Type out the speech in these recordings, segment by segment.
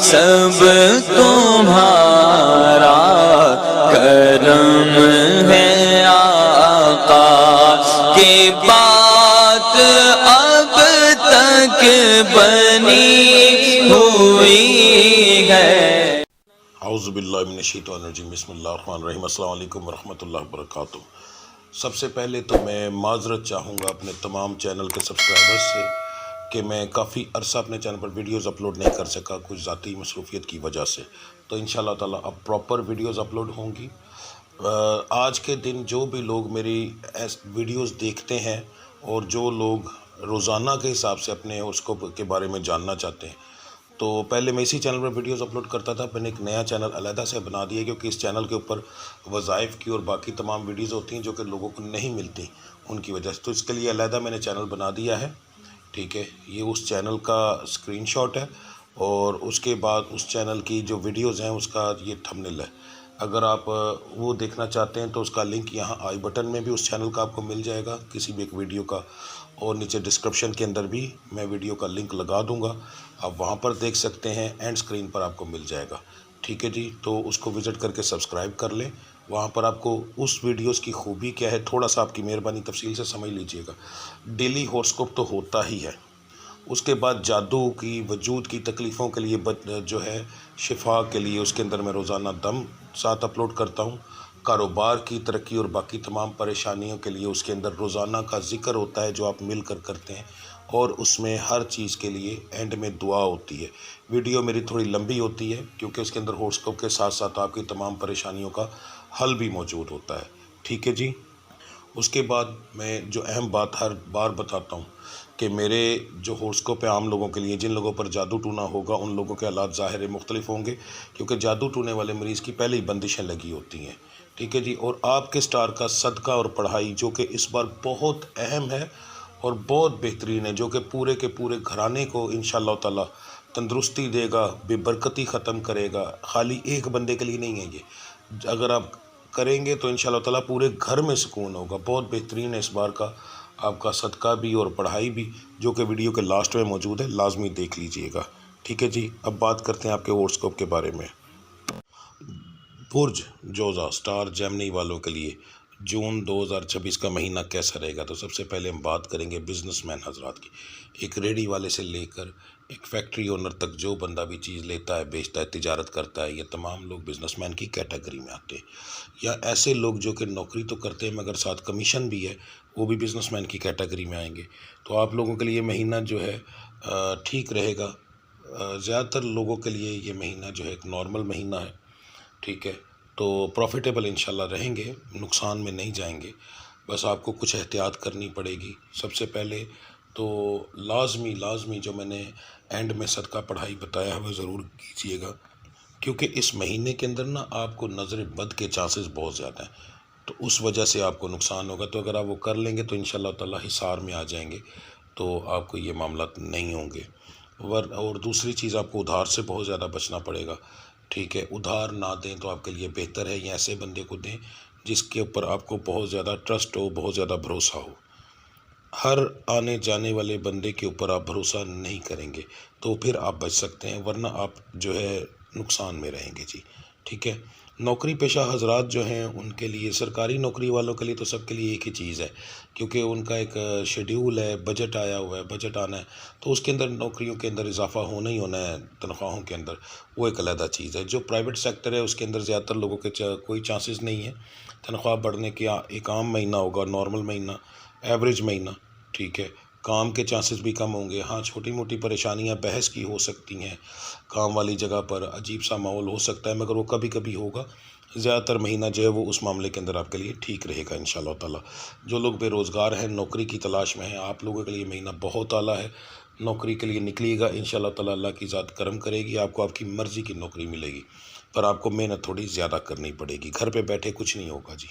سب تمہارا کرم ہے آقا کی بات اب تک بنی ہوئی ہے۔ اعوذ باللہ من الشیطان الرجیم، بسم اللہ الرحمن الرحیم۔ السلام علیکم ورحمۃ اللہ وبرکاتہ۔ سب سے پہلے تو میں معذرت چاہوں گا اپنے تمام چینل کے سبسکرائبرز سے کہ میں کافی عرصہ اپنے چینل پر ویڈیوز اپلوڈ نہیں کر سکا کچھ ذاتی مصروفیت کی وجہ سے، تو انشاءاللہ تعالیٰ اب پراپر ویڈیوز اپلوڈ ہوں گی۔ آج کے دن جو بھی لوگ میری ویڈیوز دیکھتے ہیں اور جو لوگ روزانہ کے حساب سے اپنے ہوراسکوپ کے بارے میں جاننا چاہتے ہیں، تو پہلے میں اسی چینل پر ویڈیوز اپلوڈ کرتا تھا، میں نے ایک نیا چینل علیحدہ سے بنا دیا کیونکہ اس چینل کے اوپر وظائف کی اور باقی تمام ویڈیوز ہوتی ہیں جو کہ لوگوں کو نہیں ملتی ان کی وجہ سے، تو اس کے لیے علیحدہ میں نے چینل بنا دیا ہے۔ ٹھیک ہے، یہ اس چینل کا اسکرین شاٹ ہے اور اس کے بعد اس چینل کی جو ویڈیوز ہیں اس کا یہ تھمبنیل ہے۔ اگر آپ وہ دیکھنا چاہتے ہیں تو اس کا لنک یہاں آئی بٹن میں بھی اس چینل کا آپ کو مل جائے گا کسی بھی ایک ویڈیو کا، اور نیچے ڈسکرپشن کے اندر بھی میں ویڈیو کا لنک لگا دوں گا، آپ وہاں پر دیکھ سکتے ہیں، اینڈ اسکرین پر آپ کو مل جائے گا۔ ٹھیک ہے جی، تو اس کو وزٹ کر کے سبسکرائب کر لیں۔ وہاں پر آپ کو اس ویڈیوز کی خوبی کیا ہے تھوڑا سا آپ کی مہربانی تفصیل سے سمجھ لیجئے گا۔ ڈیلی ہوراسکوپ تو ہوتا ہی ہے، اس کے بعد جادو کی وجود کی تکلیفوں کے لیے جو ہے شفا کے لیے اس کے اندر میں روزانہ دم ساتھ اپلوڈ کرتا ہوں۔ کاروبار کی ترقی اور باقی تمام پریشانیوں کے لیے اس کے اندر روزانہ کا ذکر ہوتا ہے جو آپ مل کر کرتے ہیں، اور اس میں ہر چیز کے لیے اینڈ میں دعا ہوتی ہے۔ ویڈیو میری تھوڑی لمبی ہوتی ہے کیونکہ اس کے اندر ہوراسکوپ کے ساتھ ساتھ آپ کی تمام پریشانیوں کا حل بھی موجود ہوتا ہے۔ ٹھیک ہے جی، اس کے بعد میں جو اہم بات ہر بار بتاتا ہوں کہ میرے جو ہوراسکوپ ہے عام لوگوں کے لیے، جن لوگوں پر جادو ٹونا ہوگا ان لوگوں کے حالات ظاہر مختلف ہوں گے کیونکہ جادو ٹونے والے مریض کی پہلے ہی بندشیں لگی ہوتی ہیں۔ ٹھیک ہے جی، اور آپ کے سٹار کا صدقہ اور پڑھائی جو کہ اس بار بہت اہم ہے اور بہت بہترین ہے، جو کہ پورے کے پورے گھرانے کو انشاءاللہ تعالیٰ تندرستی دے گا، بے برکتی ختم کرے گا۔ خالی ایک بندے کے لیے نہیں ہے یہ، اگر آپ کریں گے تو انشاءاللہ تعالیٰ پورے گھر میں سکون ہوگا۔ بہت بہترین ہے اس بار کا آپ کا صدقہ بھی اور پڑھائی بھی، جو کہ ویڈیو کے لاسٹ میں موجود ہے، لازمی دیکھ لیجئے گا۔ ٹھیک ہے جی، اب بات کرتے ہیں آپ کے ہوراسکوپ کے بارے میں۔ برج جوزہ سٹار جیمنی والوں کے لیے جون 2026 کا مہینہ کیسا رہے گا؟ تو سب سے پہلے ہم بات کریں گے بزنس مین حضرات کی۔ ایک ریڈی والے سے لے کر ایک فیکٹری اونر تک جو بندہ بھی چیز لیتا ہے، بیچتا ہے، تجارت کرتا ہے، یہ تمام لوگ بزنس مین کی کیٹیگری میں آتے ہیں۔ یا ایسے لوگ جو کہ نوکری تو کرتے ہیں مگر ساتھ کمیشن بھی ہے، وہ بھی بزنس مین کی کیٹیگری میں آئیں گے۔ تو آپ لوگوں کے لیے مہینہ جو ہے ٹھیک رہے گا۔ زیادہ تر لوگوں کے لیے یہ مہینہ جو ہے ایک نارمل مہینہ ہے۔ ٹھیک ہے، تو پروفیٹیبل انشاءاللہ رہیں گے، نقصان میں نہیں جائیں گے، بس آپ کو کچھ احتیاط کرنی پڑے گی۔ سب سے پہلے تو لازمی جو میں نے اینڈ میں صدقہ پڑھائی بتایا ہے وہ ضرور کیجیے گا، کیونکہ اس مہینے کے اندر نا آپ کو نظر بد کے چانسز بہت زیادہ ہیں، تو اس وجہ سے آپ کو نقصان ہوگا۔ تو اگر آپ وہ کر لیں گے تو انشاءاللہ تعالیٰ حصار میں آ جائیں گے، تو آپ کو یہ معاملات نہیں ہوں گے۔ اور دوسری چیز، آپ کو ادھار سے بہت زیادہ بچنا پڑے گا۔ ٹھیک ہے، ادھار نہ دیں تو آپ کے لیے بہتر ہے، یا ایسے بندے کو دیں جس کے اوپر آپ کو بہت زیادہ ٹرسٹ ہو، بہت زیادہ بھروسہ ہو۔ ہر آنے جانے والے بندے کے اوپر آپ بھروسہ نہیں کریں گے تو پھر آپ بچ سکتے ہیں، ورنہ آپ جو ہے نقصان میں رہیں گے جی۔ ٹھیک ہے، نوکری پیشہ حضرات جو ہیں ان کے لیے، سرکاری نوکری والوں کے لیے تو سب کے لیے ایک ہی چیز ہے، کیونکہ ان کا ایک شیڈیول ہے، بجٹ آیا ہوا ہے، بجٹ آنا ہے، تو اس کے اندر نوکریوں کے اندر اضافہ ہونا ہی ہونا ہے، تنخواہوں کے اندر، وہ ایک علیحدہ چیز ہے۔ جو پرائیویٹ سیکٹر ہے اس کے اندر زیادہ تر لوگوں کے کوئی چانسز نہیں ہے تنخواہ بڑھنے کے۔ ایک عام مہینہ ہوگا، نارمل مہینہ، ایوریج مہینہ۔ ٹھیک ہے، کام کے چانسز بھی کم ہوں گے۔ ہاں، چھوٹی موٹی پریشانیاں بحث کی ہو سکتی ہیں، کام والی جگہ پر عجیب سا ماحول ہو سکتا ہے، مگر وہ کبھی کبھی ہوگا۔ زیادہ تر مہینہ جو ہے وہ اس معاملے کے اندر آپ کے لیے ٹھیک رہے گا انشاءاللہ تعالیٰ۔ جو لوگ بے روزگار ہیں، نوکری کی تلاش میں ہیں، آپ لوگوں کے لیے مہینہ بہت اعلیٰ ہے، نوکری کے لیے نکلیے گا انشاءاللہ تعالیٰ، اللہ کی ذات کرم کرے گی، آپ کو آپ کی مرضی کی نوکری ملے گی، پر آپ کو محنت تھوڑی زیادہ کرنی پڑے گی، گھر پہ بیٹھے کچھ نہیں ہوگا جی۔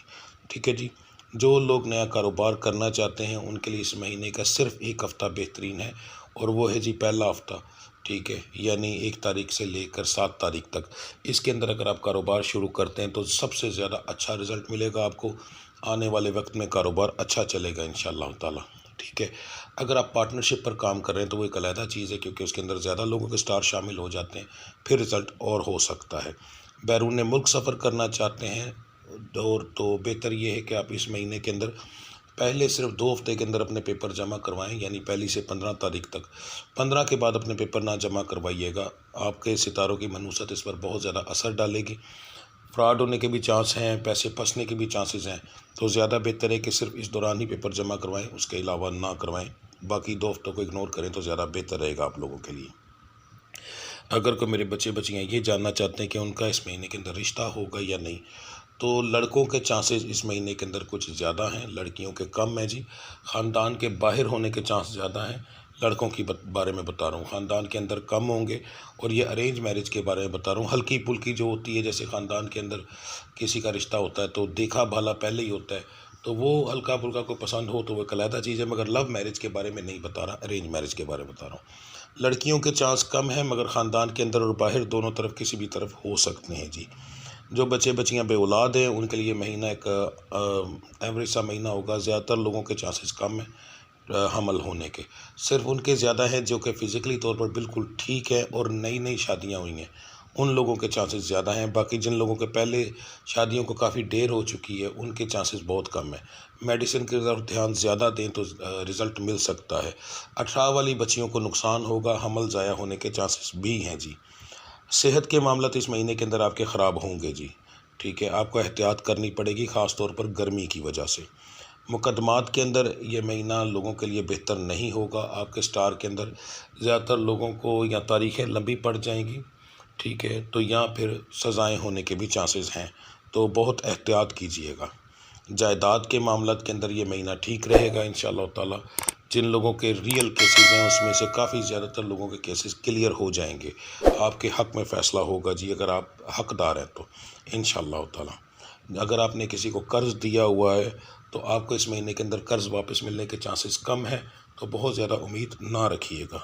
ٹھیک ہے جی، جو لوگ نیا کاروبار کرنا چاہتے ہیں ان کے لیے اس مہینے کا صرف ایک ہفتہ بہترین ہے، اور وہ ہے جی پہلا ہفتہ۔ ٹھیک ہے، یعنی 1 تاریخ سے لے کر 7 تاریخ تک، اس کے اندر اگر آپ کاروبار شروع کرتے ہیں تو سب سے زیادہ اچھا رزلٹ ملے گا آپ کو، آنے والے وقت میں کاروبار اچھا چلے گا انشاءاللہ تعالیٰ۔ ٹھیک ہے. اگر آپ پارٹنرشپ پر کام کر رہے ہیں تو وہ ایک علیحدہ چیز ہے، کیونکہ اس کے اندر زیادہ لوگوں کے سٹار شامل ہو جاتے ہیں، پھر رزلٹ اور ہو سکتا ہے. بیرون ملک سفر کرنا چاہتے ہیں اور تو بہتر یہ ہے کہ آپ اس مہینے کے اندر پہلے صرف 2 ہفتے کے اندر اپنے پیپر جمع کروائیں، یعنی 1 سے 15 تاریخ تک. 15 کے بعد اپنے پیپر نہ جمع کروائیے گا، آپ کے ستاروں کی منحوست اس پر بہت زیادہ اثر ڈالے گی. فراڈ ہونے کے بھی چانس ہیں، پیسے پھنسنے کے بھی چانسز ہیں، تو زیادہ بہتر ہے کہ صرف اس دوران ہی پیپر جمع کروائیں، اس کے علاوہ نہ کروائیں. باقی 2 ہفتوں کو اگنور کریں تو زیادہ بہتر رہے گا آپ لوگوں کے لیے. اگر کوئی میرے بچے بچیاں یہ جاننا چاہتے ہیں کہ ان کا اس مہینے کے اندر رشتہ ہوگا یا نہیں، تو لڑکوں کے چانسز اس مہینے کے اندر کچھ زیادہ ہیں، لڑکیوں کے کم ہیں جی. خاندان کے باہر ہونے کے چانس زیادہ ہیں. لڑکوں کی بارے میں بتا رہا ہوں، خاندان کے اندر کم ہوں گے. اور یہ ارینج میرج کے بارے میں بتا رہا ہوں. ہلکی پھلکی جو ہوتی ہے، جیسے خاندان کے اندر کسی کا رشتہ ہوتا ہے تو دیکھا بھالا پہلے ہی ہوتا ہے، تو وہ ہلکا پھلکا کو پسند ہو تو وہ ایک علیحدہ چیز ہے. مگر لو میرج کے بارے میں نہیں بتا رہا، ارینج میرج کے بارے میں بتا رہا ہوں. لڑکیوں کے چانس کم ہیں، مگر خاندان کے اندر اور باہر دونوں طرف کسی بھی طرف ہو سکتے ہیں جی. جو بچے بچیاں بے اولاد ہیں ان کے لیے مہینہ ایک ایوریج سا مہینہ ہوگا. زیادہ تر لوگوں کے چانسز کم ہیں حمل ہونے کے، صرف ان کے زیادہ ہیں جو کہ فزیکلی طور پر بالکل ٹھیک ہے اور نئی شادیاں ہوئی ہیں، ان لوگوں کے چانسز زیادہ ہیں. باقی جن لوگوں کے پہلے شادیوں کو کافی دیر ہو چکی ہے ان کے چانسز بہت کم ہیں. میڈیسن کی طرف دھیان زیادہ دیں تو رزلٹ مل سکتا ہے. 18 والی بچیوں کو نقصان ہوگا، حمل ضائع ہونے کے چانسز بھی ہیں جی. صحت کے معاملات اس مہینے کے اندر آپ کے خراب ہوں گے جی. ٹھیک ہے، آپ کو احتیاط کرنی پڑے گی، خاص طور پر گرمی کی وجہ سے. مقدمات کے اندر یہ مہینہ لوگوں کے لیے بہتر نہیں ہوگا. آپ کے سٹار کے اندر زیادہ تر لوگوں کو یا تاریخیں لمبی پڑ جائیں گی، ٹھیک ہے، تو یا پھر سزائیں ہونے کے بھی چانسز ہیں، تو بہت احتیاط کیجیے گا. جائیداد کے معاملات کے اندر یہ مہینہ ٹھیک رہے گا انشاءاللہ تعالی. جن لوگوں کے ریئل کیسز ہیں اس میں سے کافی زیادہ تر لوگوں کے کیسز کلیئر ہو جائیں گے. آپ کے حق میں فیصلہ ہوگا جی، اگر آپ حقدار ہیں تو انشاءاللہ تعالی. اگر آپ نے کسی کو قرض دیا ہوا ہے تو آپ کو اس مہینے کے اندر قرض واپس ملنے کے چانسز کم ہیں، تو بہت زیادہ امید نہ رکھیے گا.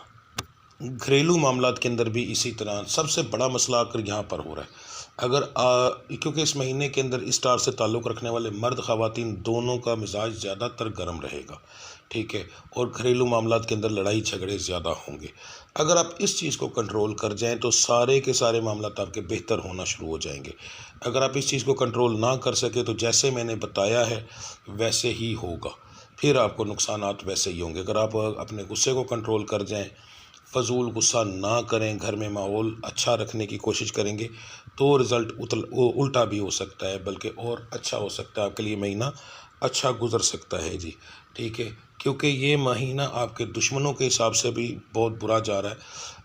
گھریلو معاملات کے اندر بھی اسی طرح سب سے بڑا مسئلہ آ کر یہاں پر ہو رہا ہے. کیونکہ اس مہینے کے اندر اس سٹار سے تعلق رکھنے والے مرد خواتین دونوں کا مزاج زیادہ تر گرم رہے گا، ٹھیک ہے، اور گھریلو معاملات کے اندر لڑائی جھگڑے زیادہ ہوں گے. اگر آپ اس چیز کو کنٹرول کر جائیں تو سارے کے سارے معاملات آپ کے بہتر ہونا شروع ہو جائیں گے. اگر آپ اس چیز کو کنٹرول نہ کر سکے تو جیسے میں نے بتایا ہے ویسے ہی ہوگا، پھر آپ کو نقصانات ویسے ہی ہوں گے. اگر آپ اپنے غصے کو کنٹرول کر جائیں، فضول غصہ نہ کریں، گھر میں ماحول اچھا رکھنے کی کوشش کریں گے تو رزلٹ الٹا بھی ہو سکتا ہے، بلکہ اور اچھا ہو سکتا ہے. آپ کے لیے مہینہ اچھا گزر سکتا ہے جی، ٹھیک ہے، کیونکہ یہ مہینہ آپ کے دشمنوں کے حساب سے بھی بہت برا جا رہا ہے.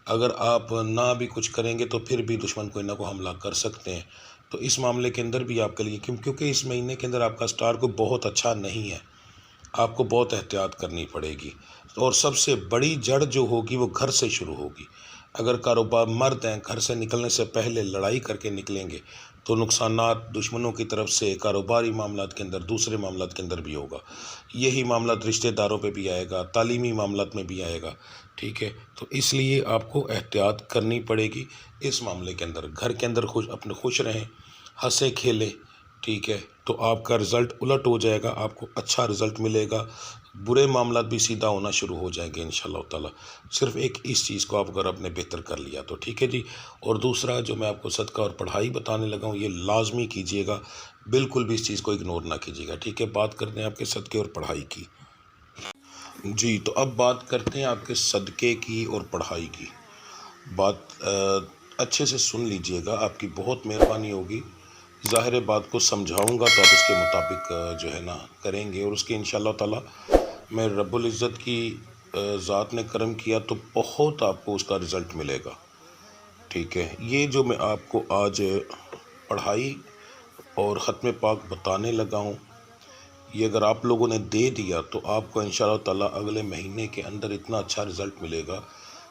اگر آپ نہ بھی کچھ کریں گے تو پھر بھی دشمن کوئی نہ کوئی حملہ کر سکتے ہیں. تو اس معاملے کے اندر بھی آپ کے لیے کیونکہ اس مہینے کے اندر آپ کا سٹار کو بہت اچھا نہیں ہے، آپ کو بہت احتیاط کرنی پڑے گی. اور سب سے بڑی جڑ جو ہوگی وہ گھر سے شروع ہوگی. اگر کاروبار مرد ہیں، گھر سے نکلنے سے پہلے لڑائی کر کے نکلیں گے تو نقصانات دشمنوں کی طرف سے کاروباری معاملات کے اندر، دوسرے معاملات کے اندر بھی ہوگا. یہی معاملات رشتہ داروں پہ بھی آئے گا، تعلیمی معاملات میں بھی آئے گا، ٹھیک ہے. تو اس لیے آپ کو احتیاط کرنی پڑے گی اس معاملے کے اندر. گھر کے اندر اپنے خوش رہیں، ہنسیں کھیلیں، ٹھیک ہے، تو آپ کا رزلٹ الٹ ہو جائے گا، آپ کو اچھا رزلٹ ملے گا. برے معاملات بھی سیدھا ہونا شروع ہو جائیں گے انشاءاللہ تعالی. صرف ایک اس چیز کو آپ اگر آپ نے بہتر کر لیا تو ٹھیک ہے جی. اور دوسرا جو میں آپ کو صدقہ اور پڑھائی بتانے لگا ہوں، یہ لازمی کیجیے گا، بالکل بھی اس چیز کو اگنور نہ کیجیے گا، ٹھیک ہے. بات کرتے ہیں آپ کے صدقے اور پڑھائی کی جی. تو اب بات کرتے ہیں آپ کے صدقے کی اور پڑھائی کی. بات اچھے سے سن لیجیے گا، آپ کی بہت مہربانی ہوگی. ظاہر بات کو سمجھاؤں گا تو آپ اس کے مطابق جو ہے نا کریں گے، اور اس کی انشاءاللہ تعالی میں رب العزت کی ذات نے کرم کیا تو بہت آپ کو اس کا رزلٹ ملے گا، ٹھیک ہے. یہ جو میں آپ کو آج پڑھائی اور ختم پاک بتانے لگا ہوں، یہ اگر آپ لوگوں نے دے دیا تو آپ کو انشاءاللہ تعالی اگلے مہینے کے اندر اتنا اچھا رزلٹ ملے گا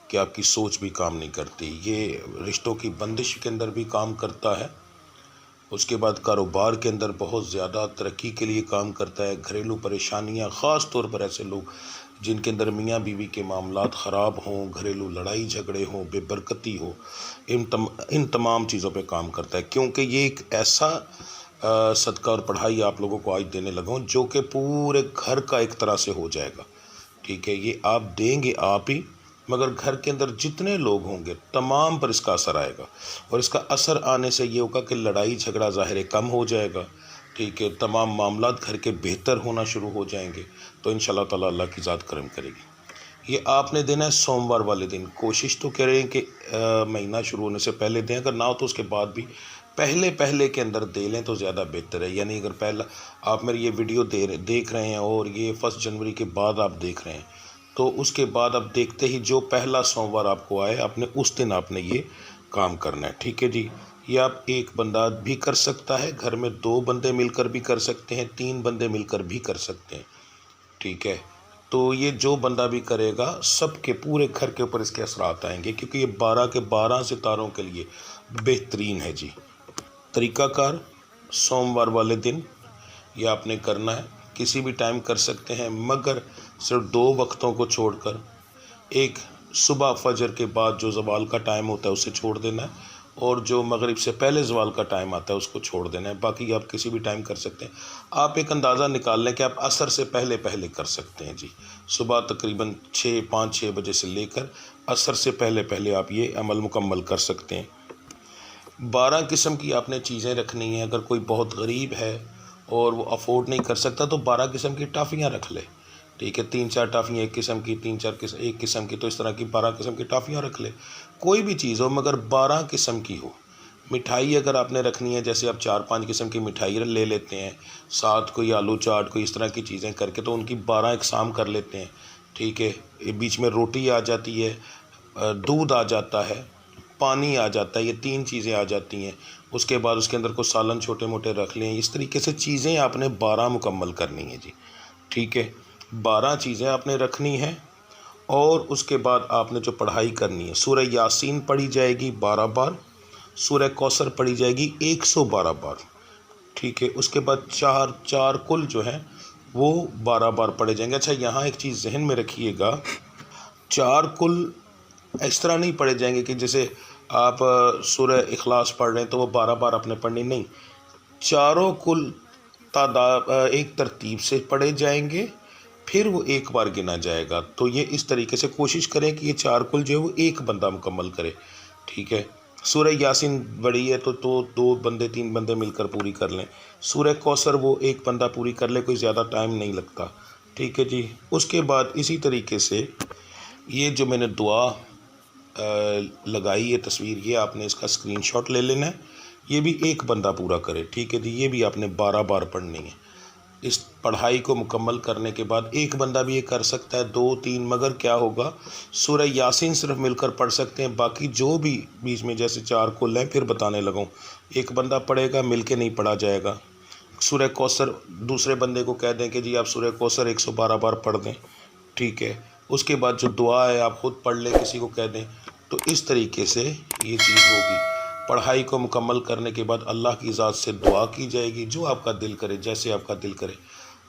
کہ آپ کی سوچ بھی کام نہیں کرتی. یہ رشتوں کی بندش کے اندر بھی کام کرتا ہے، اس کے بعد کاروبار کے اندر بہت زیادہ ترقی کے لیے کام کرتا ہے. گھریلو پریشانیاں، خاص طور پر ایسے لوگ جن کے اندر میاں بیوی کے معاملات خراب ہوں، گھریلو لڑائی جھگڑے ہوں، بے برکتی ہو، ان تمام چیزوں پہ کام کرتا ہے. کیونکہ یہ ایک ایسا صدقہ اور پڑھائی آپ لوگوں کو آج دینے لگا ہوں جو کہ پورے گھر کا ایک طرح سے ہو جائے گا، ٹھیک ہے، یہ آپ دیں گے آپ ہی، مگر گھر کے اندر جتنے لوگ ہوں گے تمام پر اس کا اثر آئے گا، اور اس کا اثر آنے سے یہ ہوگا کہ لڑائی جھگڑا ظاہر ہے کم ہو جائے گا، ٹھیک ہے، تمام معاملات گھر کے بہتر ہونا شروع ہو جائیں گے، تو انشاءاللہ تعالی اللہ کی ذات کرم کرے گی۔ یہ آپ نے دینا ہے سوموار والے دن، کوشش تو کریں کہ مہینہ شروع ہونے سے پہلے دیں، اگر نہ ہو تو اس کے بعد بھی پہلے کے اندر دے لیں تو زیادہ بہتر ہے۔ یعنی اگر پہلا آپ میری یہ ویڈیو دیکھ رہے ہیں اور یہ 1 جنوری کے بعد آپ دیکھ رہے ہیں، تو اس کے بعد آپ دیکھتے ہی جو پہلا سوموار آپ کو آئے، آپ نے اس دن آپ نے یہ کام کرنا ہے، ٹھیک ہے جی۔ یہ آپ ایک بندہ بھی کر سکتا ہے، گھر میں 2 بندے مل کر بھی کر سکتے ہیں، 3 بندے مل کر بھی کر سکتے ہیں، ٹھیک ہے۔ تو یہ جو بندہ بھی کرے گا سب کے پورے گھر کے اوپر اس کے اثرات آئیں گے، کیونکہ یہ 12 کے 12 ستاروں کے لیے بہترین ہے جی۔ طریقہ کار سوموار والے دن یہ آپ نے کرنا ہے، کسی بھی ٹائم کر سکتے ہیں، مگر صرف 2 وقتوں کو چھوڑ کر، ایک صبح فجر کے بعد جو زوال کا ٹائم ہوتا ہے اسے چھوڑ دینا ہے، اور جو مغرب سے پہلے زوال کا ٹائم آتا ہے اس کو چھوڑ دینا ہے، باقی آپ کسی بھی ٹائم کر سکتے ہیں۔ آپ ایک اندازہ نکال لیں کہ آپ عصر سے پہلے کر سکتے ہیں جی، صبح تقریباً 5-6 بجے سے لے کر عصر سے پہلے آپ یہ عمل مکمل کر سکتے ہیں۔ 12 قسم کی آپ نے چیزیں رکھنی ہیں، اگر کوئی بہت غریب ہے اور وہ افورڈ نہیں کر سکتا تو 12 قسم کی ٹافیاں رکھ لے، ٹھیک ہے، 3-4 ٹافیاں ایک قسم کی، 3-4 قسم ایک قسم کی، تو اس طرح کی 12 قسم کی ٹافیاں رکھ لے، کوئی بھی چیز ہو مگر 12 قسم کی ہو۔ مٹھائی اگر آپ نے رکھنی ہے، جیسے آپ 4-5 قسم کی مٹھائی لے لیتے ہیں، ساتھ کوئی آلو چاٹ کوئی اس طرح کی چیزیں کر کے، تو ان کی 12 اقسام کر لیتے ہیں، ٹھیک ہے۔ بیچ میں روٹی آ جاتی ہے، دودھ آ جاتا ہے، پانی آ جاتا ہے، یہ 3 چیزیں آ جاتی ہیں، اس کے بعد اس کے اندر کوئی سالن چھوٹے موٹے رکھ لیں، اس طریقے سے چیزیں آپ نے 12 مکمل کرنی ہیں جی، ٹھیک ہے۔ 12 چیزیں آپ نے رکھنی ہیں، اور اس کے بعد آپ نے جو پڑھائی کرنی ہے، سورہ یاسین پڑھی جائے گی 12 بار، سورہ کوثر پڑھی جائے گی 112 بار، ٹھیک ہے۔ اس کے بعد چار کل جو ہیں وہ 12 بار پڑھے جائیں گے۔ اچھا، یہاں ایک چیز ذہن میں رکھیے گا، 4 کل اس طرح نہیں پڑھے جائیں گے کہ جیسے آپ سورہ اخلاص پڑھ رہے ہیں تو وہ 12 بار آپ نے پڑھنی، نہیں، چاروں کل تعداد ایک ترتیب سے پڑھے جائیں گے، پھر وہ ایک بار گنا جائے گا۔ تو یہ اس طریقے سے کوشش کریں کہ یہ 4 کل جو ہے وہ ایک بندہ مکمل کرے، ٹھیک ہے۔ سورہ یاسین بڑی ہے تو 2 بندے 3 بندے مل کر پوری کر لیں، سورہ کوثر وہ ایک بندہ پوری کر لے، کوئی زیادہ ٹائم نہیں لگتا، ٹھیک ہے جی۔ اس کے بعد اسی طریقے سے یہ جو میں نے دعا لگائی ہے تصویر، یہ آپ نے اس کا اسکرین شاٹ لے لینا ہے، یہ بھی ایک بندہ پورا کرے، ٹھیک ہے جی۔ یہ بھی آپ نے 12 بار پڑھنی ہے۔ اس پڑھائی کو مکمل کرنے کے بعد ایک بندہ بھی یہ کر سکتا ہے، 2-3، مگر کیا ہوگا، سورہ یاسین صرف مل کر پڑھ سکتے ہیں، باقی جو بھی بیچ میں جیسے 4 کل ہیں، پھر بتانے لگوں، ایک بندہ پڑھے گا، مل کے نہیں پڑھا جائے گا۔ سورہ کوثر دوسرے بندے کو کہہ دیں کہ جی آپ سورہ کوثر 112 بار پڑھ دیں، ٹھیک ہے۔ اس کے بعد جو دعا ہے آپ خود پڑھ لیں، کسی کو کہہ دیں، تو اس طریقے سے یہ چیز ہوگی۔ پڑھائی کو مکمل کرنے کے بعد اللہ کی ذات سے دعا کی جائے گی، جو آپ کا دل کرے، جیسے آپ کا دل کرے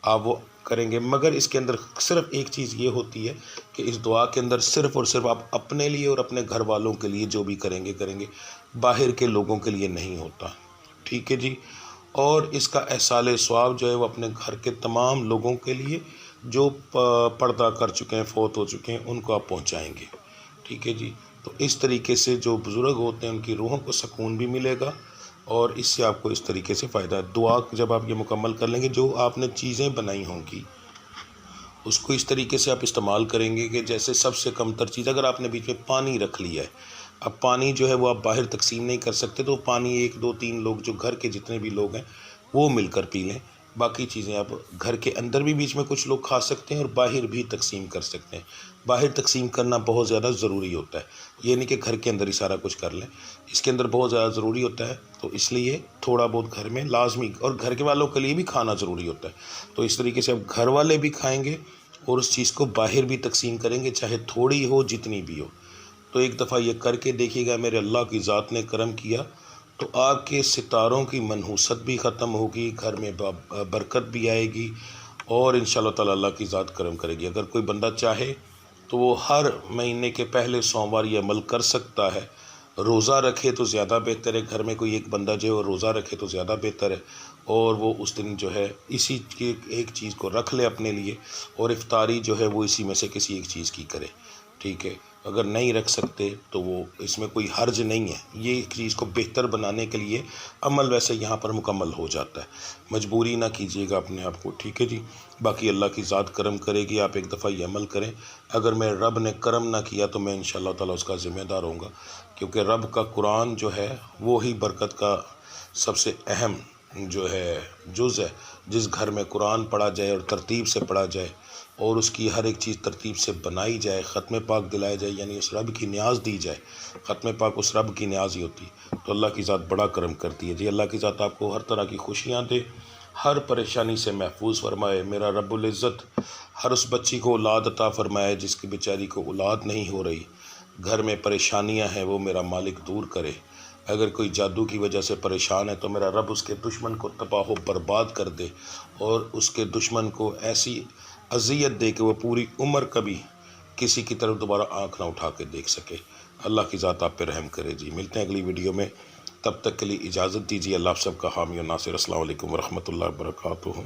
آپ وہ کریں گے، مگر اس کے اندر صرف ایک چیز یہ ہوتی ہے کہ اس دعا کے اندر صرف اور صرف آپ اپنے لیے اور اپنے گھر والوں کے لیے جو بھی کریں گے، باہر کے لوگوں کے لیے نہیں ہوتا، ٹھیک ہے جی۔ اور اس کا احصال ثواب جو ہے وہ اپنے گھر کے تمام لوگوں کے لیے جو پردہ کر چکے ہیں، فوت ہو چکے ہیں، ان کو آپ پہنچائیں گے، ٹھیک ہے جی۔ تو اس طریقے سے جو بزرگ ہوتے ہیں ان کی روحوں کو سکون بھی ملے گا، اور اس سے آپ کو اس طریقے سے فائدہ ہے۔ دعا جب آپ یہ مکمل کر لیں گے، جو آپ نے چیزیں بنائی ہوں گی اس کو اس طریقے سے آپ استعمال کریں گے کہ جیسے سب سے کم تر چیز، اگر آپ نے بیچ میں پانی رکھ لیا ہے، اب پانی جو ہے وہ آپ باہر تقسیم نہیں کر سکتے، تو پانی 1-2-3 لوگ جو گھر کے جتنے بھی لوگ ہیں وہ مل کر پی لیں، باقی چیزیں آپ گھر کے اندر بھی بیچ میں کچھ لوگ کھا سکتے ہیں اور باہر بھی تقسیم کر سکتے ہیں۔ باہر تقسیم کرنا بہت زیادہ ضروری ہوتا ہے، یہ نہیں کہ گھر کے اندر ہی سارا کچھ کر لیں، اس کے اندر بہت زیادہ ضروری ہوتا ہے، تو اس لیے تھوڑا بہت گھر میں لازمی، اور گھر کے والوں کے لیے بھی کھانا ضروری ہوتا ہے، تو اس طریقے سے اب گھر والے بھی کھائیں گے اور اس چیز کو باہر بھی تقسیم کریں گے، چاہے تھوڑی ہو جتنی بھی ہو۔ تو ایک دفعہ یہ کر کے دیکھیے گا، میرے اللہ کی ذات نے کرم کیا تو آپ کے ستاروں کی منحوست بھی ختم ہوگی، گھر میں برکت بھی آئے گی، اور انشاءاللہ تعالی اللہ کی ذات کرم کرے گی۔ اگر کوئی بندہ چاہے تو وہ ہر مہینے کے پہلے سوموار یہ عمل کر سکتا ہے، روزہ رکھے تو زیادہ بہتر ہے، گھر میں کوئی ایک بندہ جو ہے وہ روزہ رکھے تو زیادہ بہتر ہے، اور وہ اس دن جو ہے اسی کی ایک چیز کو رکھ لے اپنے لیے، اور افطاری جو ہے وہ اسی میں سے کسی ایک چیز کی کرے، ٹھیک ہے۔ اگر نہیں رکھ سکتے تو وہ اس میں کوئی حرج نہیں ہے، یہ ایک چیز کو بہتر بنانے کے لیے عمل ویسے یہاں پر مکمل ہو جاتا ہے، مجبوری نہ کیجیے گا اپنے آپ کو، ٹھیک ہے جی۔ باقی اللہ کی ذات کرم کرے گی، آپ ایک دفعہ یہ عمل کریں، اگر میں رب نے کرم نہ کیا تو میں انشاءاللہ تعالیٰ اس کا ذمہ دار ہوں گا، کیونکہ رب کا قرآن جو ہے وہی برکت کا سب سے اہم جو ہے جز ہے، جس گھر میں قرآن پڑھا جائے اور ترتیب سے پڑھا جائے اور اس کی ہر ایک چیز ترتیب سے بنائی جائے، ختم پاک دلایا جائے، یعنی اس رب کی نیاز دی جائے، ختم پاک اس رب کی نیاز ہی ہوتی، تو اللہ کی ذات بڑا کرم کرتی ہے جی۔ اللہ کی ذات آپ کو ہر طرح کی خوشیاں دے، ہر پریشانی سے محفوظ فرمائے۔ میرا رب العزت ہر اس بچی کو اولاد عطا فرمائے جس کی بیچاری کو اولاد نہیں ہو رہی، گھر میں پریشانیاں ہیں، وہ میرا مالک دور کرے۔ اگر کوئی جادو کی وجہ سے پریشان ہے تو میرا رب اس کے دشمن کو تباہ و برباد کر دے، اور اس کے دشمن کو ایسی اذیت دے کہ وہ پوری عمر کبھی کسی کی طرف دوبارہ آنکھ نہ اٹھا کے دیکھ سکے۔ اللہ کی ذات آپ پہ رحم کرے جی۔ ملتے ہیں اگلی ویڈیو میں، تب تک کے لیے اجازت دیجیے۔ اللہ آپ سب کا حامی و ناصر۔ السلام علیکم ورحمۃ اللہ وبرکاتہ۔